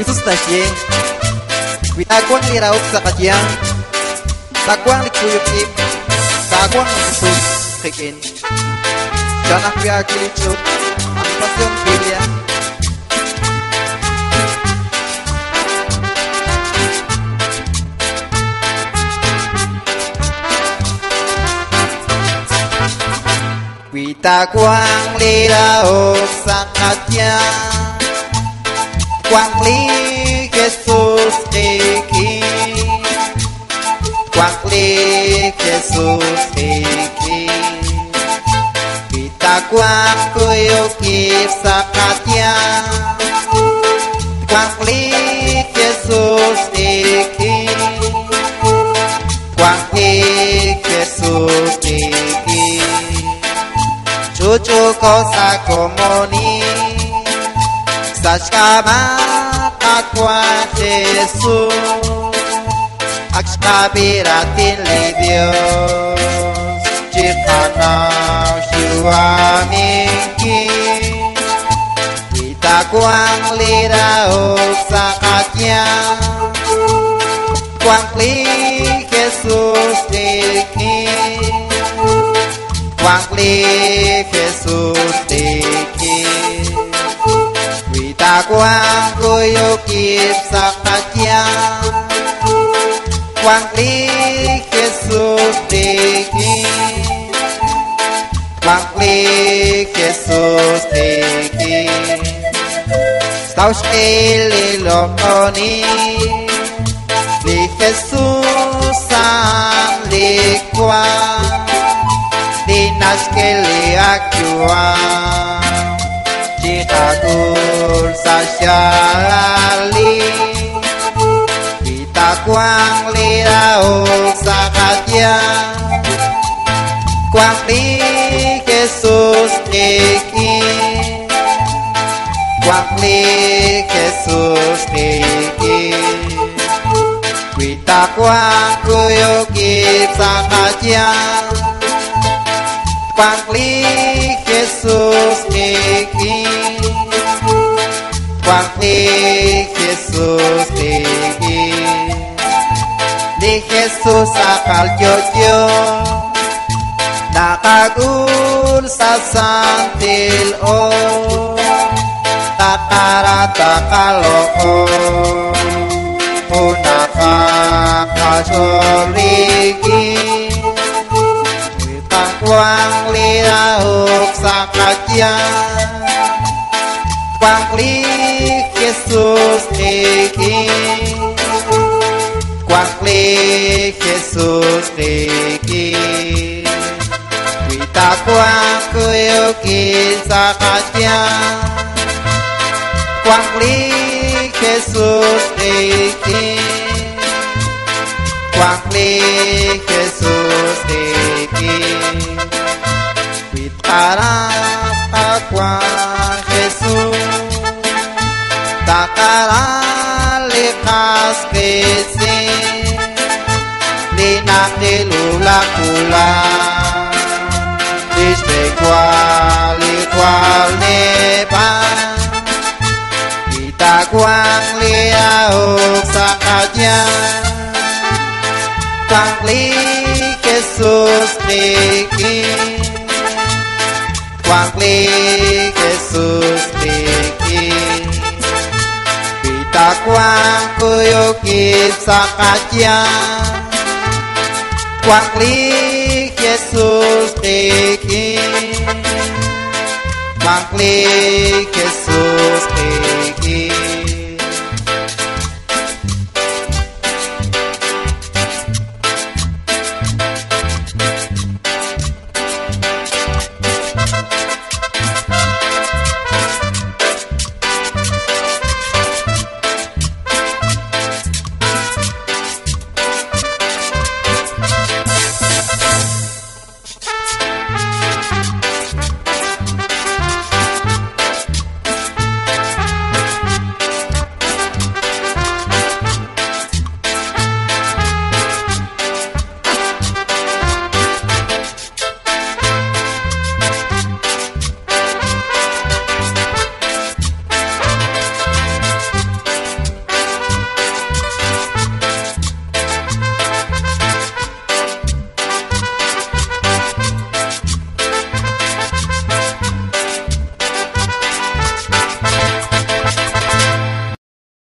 Yesus tasye witakwang liraok sa kadyang takwang likuyok ip takwang Yesus kikin janak wiakilichot ang pasyong Biblia witakwang liraok sa kadyang Quang Lý Jesus King Quang Lý Jesus King Kita quang kuyo kip sa katya Quang Lý Jesus King Quang Lý Jesus King Cucu ko sa komoni Sashkamat aqua Jesus Akshkabiratin li Dios Ciptanau Syuamiki Kita kuang liraok sakatnya Kuang li Jesus diki Kuang li Jesus diki Quang kuyo kip sa katya Quang Lý Jesus diki Quang Lý Jesus diki Staus ililokoni Li Jesus ang likwa Dinas kiliakwa Jikatul sasyali Kita kuang liraok sa katya Kuang Lý Jesus diki Kuang Lý Jesus diki Kita kuang kuyo kip sa katya Kuang Lý Jesus diki Quang Lý Jesus diki Di Jesus akal jojo Nakagul sa santil o Takarata kaloo Punaka kasoligi Witang kuang liraok sa katya Quang Lý Jesus diki Quang Lý Jesus diki Kita kuang kuyo sa katya Quang Lý Jesus diki Quang Lý Jesus diki Witarap kuang Jesus Takaralikas kesi Linak dilulakula Dispekwal ikwal nepan Kita kuang liaok sa katya Quang Lý Jesus diki Quang Lý Jesus diki Kita kuang kuyo kip sa katya Quang Lý Jesus diki Quang Lý Jesus diki